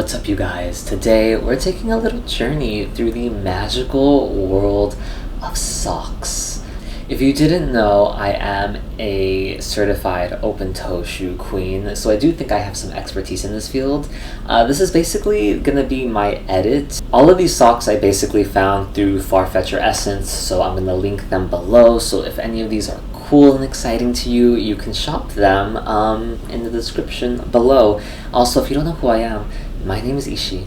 What's up, you guys? Today we're taking a little journey through the magical world of socks. If you didn't know, I am a certified open-toe shoe queen, so I do think I have some expertise in this field. This is basically gonna be my edit. All of these socks I basically found through FARFETCH or Essence, so I'm gonna link them below, so if any of these are cool and exciting to you, you can shop them in the description below. Also, if you don't know who I am, my name is Ishi,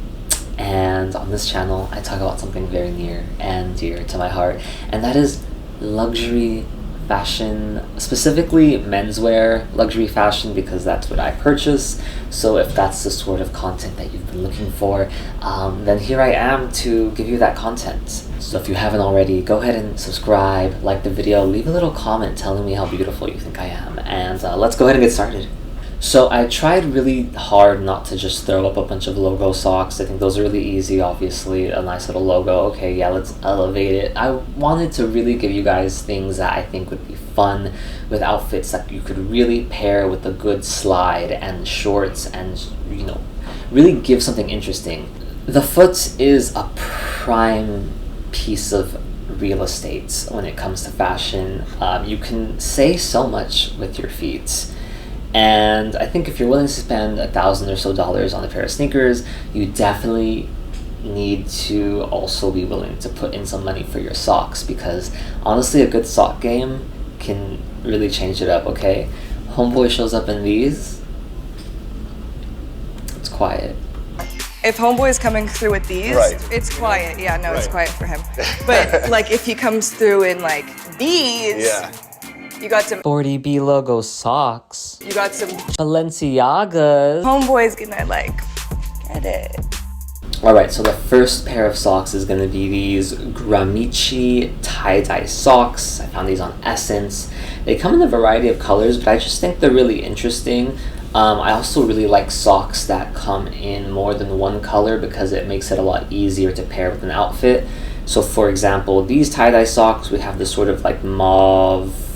and on this channel I talk about something very near and dear to my heart, and that is luxury fashion, specifically menswear luxury fashion, because that's what I purchase. So if that's the sort of content that you've been looking for, then here I am to give you that content. So if you haven't already, go ahead and subscribe, like the video, leave a little comment telling me how beautiful you think I am, and let's go ahead and get started. So I tried really hard not to just throw up a bunch of logo socks. I think those are really easy, obviously, a nice little logo. Okay, yeah, let's elevate it. I wanted to really give you guys things that I think would be fun with outfits that you could really pair with a good slide and shorts and, you know, really give something interesting. The foot is a prime piece of real estate when it comes to fashion. You can say so much with your feet. And I think if you're willing to spend $1,000 or so on a pair of sneakers, you definitely need to also be willing to put in some money for your socks, because honestly a good sock game can really change it up. Okay, homeboy shows up in these, it's quiet. If homeboy's coming through with these, right. It's quiet. Yeah, no, It's quiet for him. But like if he comes through in like these, yeah. You got some 40B logo socks. You got some Balenciagas. Homeboy's gonna like get it. Alright, so the first pair of socks is gonna be these Gramici tie-dye socks. I found these on Essence. They come in a variety of colors, but I just think they're really interesting. I also really like socks that come in more than one color because it makes it a lot easier to pair with an outfit. So for example, these tie-dye socks, we have this sort of like mauve,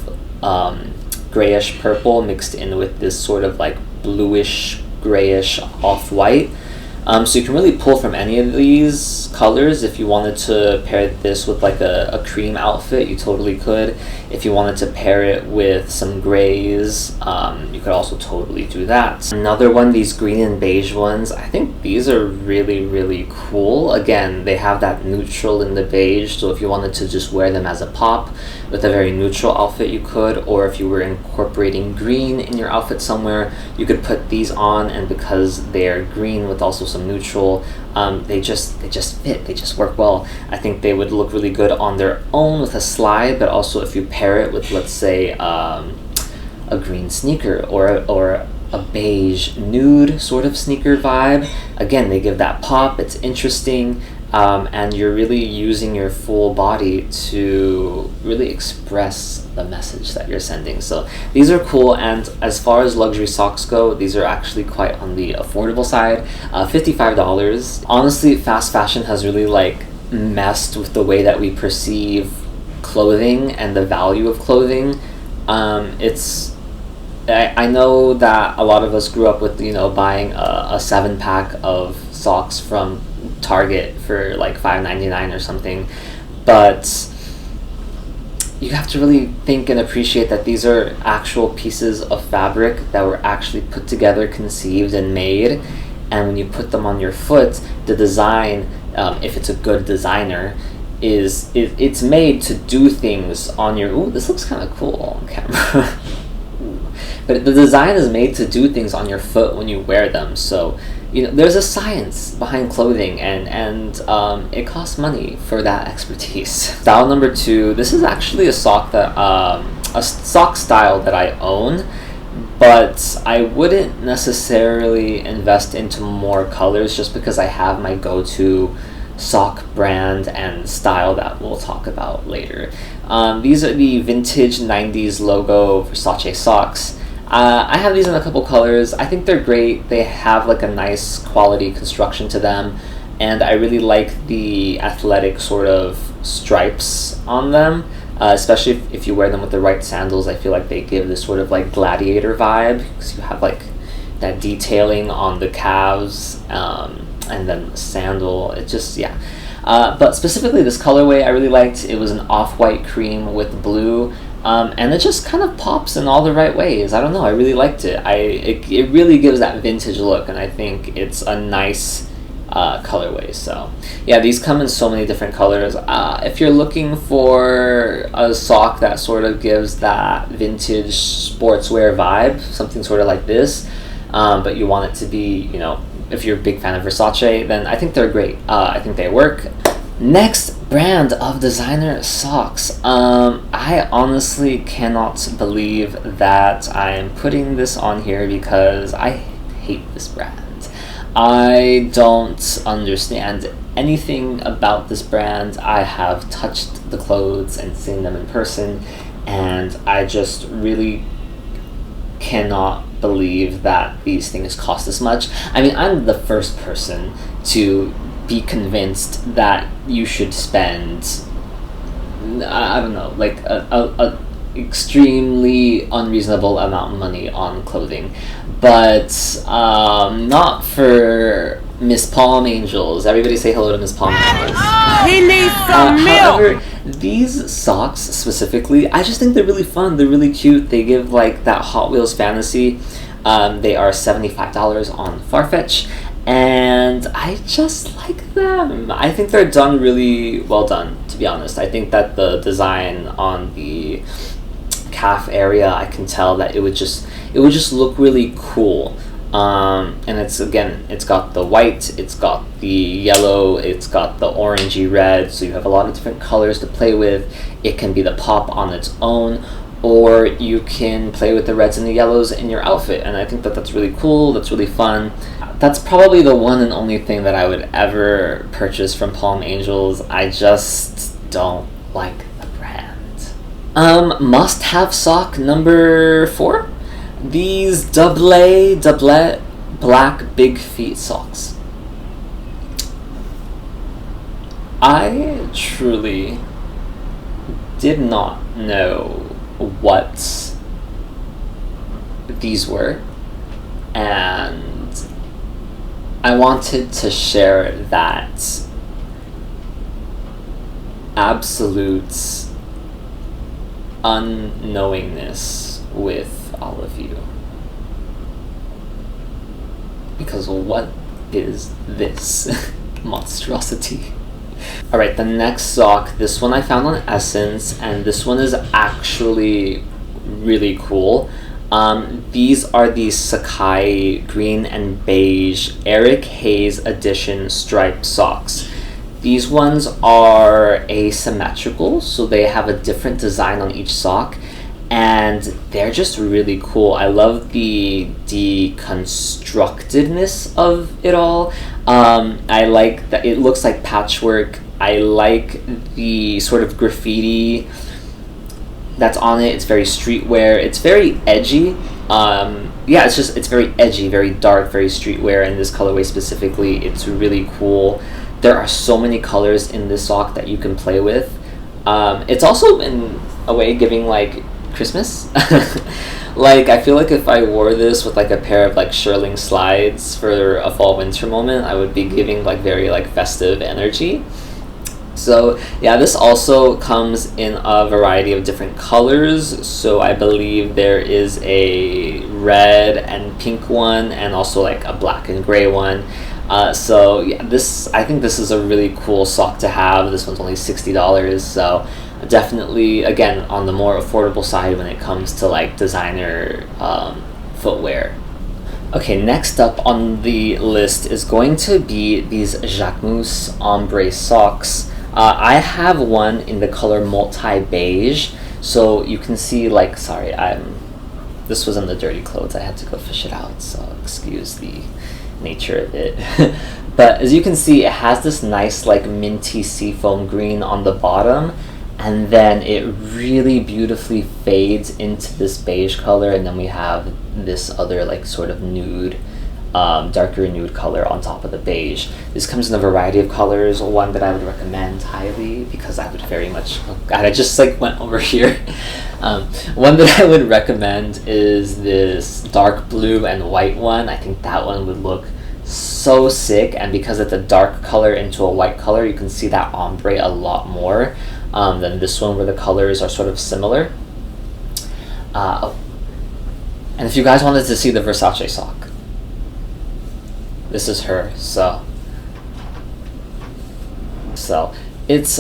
grayish purple mixed in with this sort of like bluish grayish off-white. So you can really pull from any of these colors. If you wanted to pair this with like a cream outfit, you totally could. If you wanted to pair it with some grays, you could also totally do that. Another one, these green and beige ones, I think these are really cool. Again, they have that neutral in the beige, so if you wanted to just wear them as a pop with a very neutral outfit, you could. Or if you were incorporating green in your outfit somewhere, you could put these on, and because they're green with also some neutral, they just fit, they just work well. I think they would look really good on their own with a slide, but also if you pair it with, let's say, a green sneaker or a beige nude sort of sneaker vibe, again, they give that pop. It's interesting, and you're really using your full body to really express the message that you're sending. So these are cool, and as far as luxury socks go, these are actually quite on the affordable side. $55. Honestly, fast fashion has really like messed with the way that we perceive clothing and the value of clothing. I know that a lot of us grew up with, you know, buying a 7-pack of socks from Target for like $5.99 or something, but you have to really think and appreciate that these are actual pieces of fabric that were actually put together, conceived, and made. And when you put them on your foot, the design, if it's a good designer, it's made to do things on your. Ooh, this looks kind of cool on camera. But the design is made to do things on your foot when you wear them. So, you know, there's a science behind clothing, and it costs money for that expertise. Style number 2. This is actually a sock that a sock style that I own, but I wouldn't necessarily invest into more colors just because I have my go-to sock brand and style that we'll talk about later. These are the vintage 90s logo Versace socks. I have these in a couple colors. I think they're great. They have like a nice quality construction to them, and I really like the athletic sort of stripes on them. especially if you wear them with the right sandals. I feel like they give this sort of like gladiator vibe because you have like that detailing on the calves. and then sandal. It just, yeah. But specifically this colorway I really liked. It was an off-white cream with blue, and it just kind of pops in all the right ways. I don't know, I really liked it. It really gives that vintage look, and I think it's a nice colorway. So yeah, these come in so many different colors. If you're looking for a sock that sort of gives that vintage sportswear vibe, something sort of like this, but you want it to be, you know, if you're a big fan of Versace, then I think they're great. I think they work. Next brand of designer socks. I honestly cannot believe that I'm putting this on here because I hate this brand. I don't understand anything about this brand. I have touched the clothes and seen them in person, and I just really cannot believe that these things cost this much. I mean, I'm the first person to be convinced that you should spend, I don't know, like a extremely unreasonable amount of money on clothing, but not for Miss Palm Angels. Everybody say hello to Miss Palm Angels. He needs some milk. However, these socks specifically, I just think they're really fun. They're really cute. They give like that Hot Wheels fantasy. They are $75 on FARFETCH, and I just like them. I think they're done really well done, to be honest. I think that the design on the calf area, I can tell that it would just look really cool. And it's got the white, it's got the yellow, it's got the orangey red, so you have a lot of different colors to play with. It can be the pop on its own, or you can play with the reds and the yellows in your outfit, and I think that that's really cool, that's really fun. That's probably the one and only thing that I would ever purchase from Palm Angels. I just don't like the brand. Must-have sock number 4. These doublet black big feet socks. I truly did not know what these were, and I wanted to share that absolute unknowingness with all of you. Because what is this monstrosity? Alright, the next sock, this one I found on Essence, and this one is actually really cool. These are the Sakai green and beige Eric Hayes edition striped socks. These ones are asymmetrical, so they have a different design on each sock, and they're just really cool. I love the deconstructedness of it all. I like that it looks like patchwork. I like the sort of graffiti that's on it. It's very streetwear. It's very edgy. Yeah, it's very edgy, very dark, very streetwear. In this colorway specifically, it's really cool. There are so many colors in this sock that you can play with. It's also in a way giving like Christmas. Like, I feel like if I wore this with like a pair of like shearling slides for a fall winter moment, I would be giving like very like festive energy. So yeah, this also comes in a variety of different colors. So I believe there is a red and pink one, and also like a black and gray one. So yeah, I think this is a really cool sock to have. This one's only $60, so definitely, again, on the more affordable side when it comes to like designer footwear. Okay, next up on the list is going to be these Jacquemus ombre socks. I have one in the color multi beige, so you can see like, sorry, this was in the dirty clothes. I had to go fish it out, so excuse the nature of it. But as you can see, it has this nice like minty seafoam green on the bottom, and then it really beautifully fades into this beige color, and then we have this other like sort of nude, darker nude color on top of the beige. This comes in a variety of colors. One that I would recommend highly, because I would very much, oh god, I just like went over here. One that I would recommend is this dark blue and white one. I think that one would look so sick, and because it's a dark color into a white color, you can see that ombre a lot more than this one where the colors are sort of similar. And if you guys wanted to see the Versace sock, this is her. So it's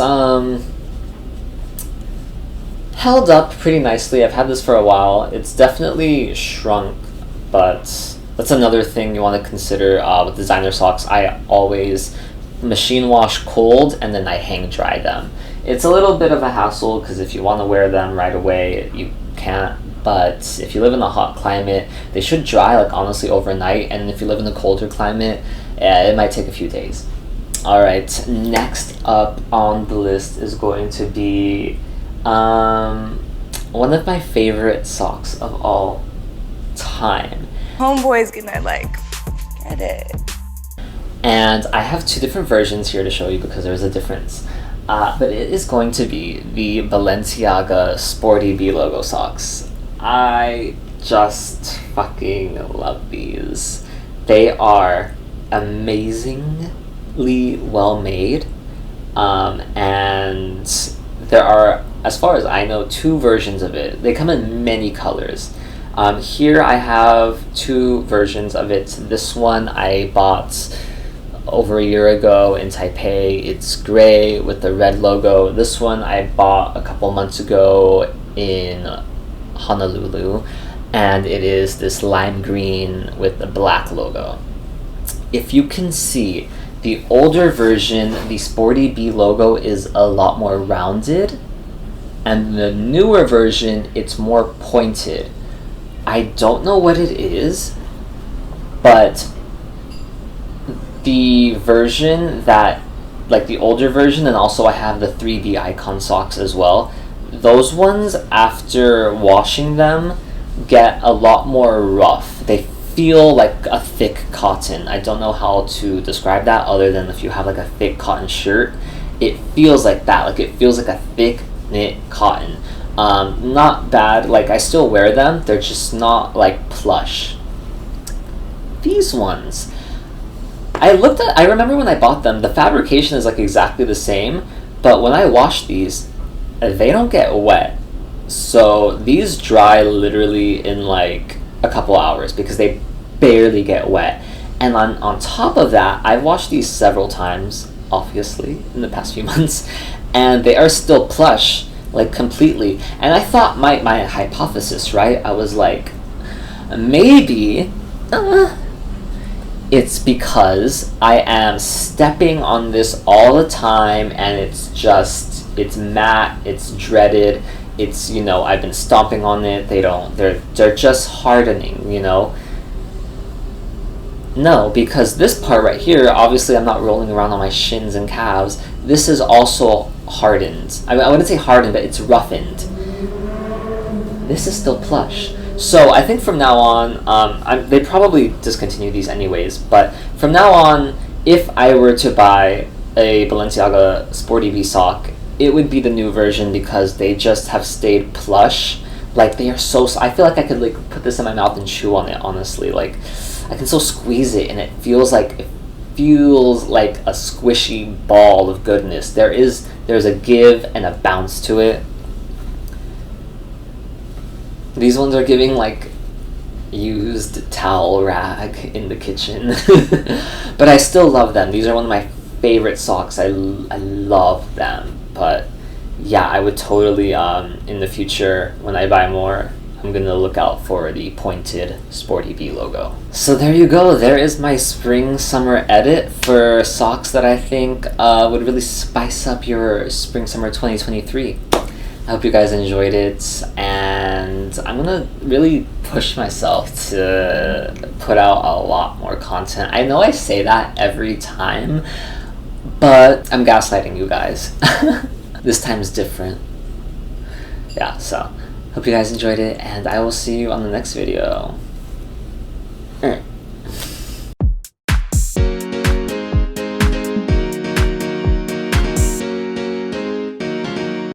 held up pretty nicely. I've had this for a while. It's definitely shrunk, but that's another thing you want to consider with designer socks. I always machine wash cold and then I hang dry them. It's a little bit of a hassle because if you want to wear them right away, you can't. But if you live in a hot climate, they should dry like honestly overnight. And if you live in a colder climate, it might take a few days. All right, next up on the list is going to be one of my favorite socks of all time. Homeboy's gonna like get it. And I have two different versions here to show you because there's a difference. But it is going to be the Balenciaga Sporty B logo socks. I just fucking love these. They are amazingly well made. And there are, as far as I know, two versions of it. They come in many colors. Here I have two versions of it. This one I bought over a year ago in Taipei. It's gray with the red logo. This one I bought a couple months ago in Honolulu, and it is this lime green with the black logo. If you can see, the older version, the Sporty B logo is a lot more rounded, and the newer version, it's more pointed. I don't know what it is, but the version that, like the older version, and also I have the 3D icon socks as well, those ones, after washing them, get a lot more rough. They feel like a thick cotton. I don't know how to describe that other than if you have like a thick cotton shirt, it feels like that. Like it feels like a thick knit cotton. Not bad. Like I still wear them. They're just not like plush. These ones, I remember when I bought them, the fabrication is like exactly the same, but when I wash these, they don't get wet. So these dry literally in like a couple hours because they barely get wet. And on top of that, I've washed these several times, obviously, in the past few months, and they are still plush, like completely. And I thought my hypothesis, right? I was like, maybe it's because I am stepping on this all the time and it's matte, it's dreaded, it's, you know, I've been stomping on it, they're just hardening, you know? No, because this part right here, obviously I'm not rolling around on my shins and calves, this is also hardened. I wouldn't say hardened, but it's roughened. This is still plush. So I think from now on, they probably discontinue these anyways, but from now on, if I were to buy a Balenciaga Sporty B sock, it would be the new version because they just have stayed plush. Like they are so, I feel like I could like put this in my mouth and chew on it, honestly. Like I can so squeeze it and it feels like a squishy ball of goodness. There's a give and a bounce to it. These ones are giving like used towel rag in the kitchen. But I still love them. These are one of my favorite socks. I love them. But yeah, I would totally in the future when I buy more, I'm gonna look out for the pointed Sporty B logo. So there you go. There is my spring summer edit for socks that I think would really spice up your spring summer 2023. I hope you guys enjoyed it, and I'm gonna really push myself to put out a lot more content. I know I say that every time, but I'm gaslighting you guys. This time is different. Yeah, so hope you guys enjoyed it, and I will see you on the next video.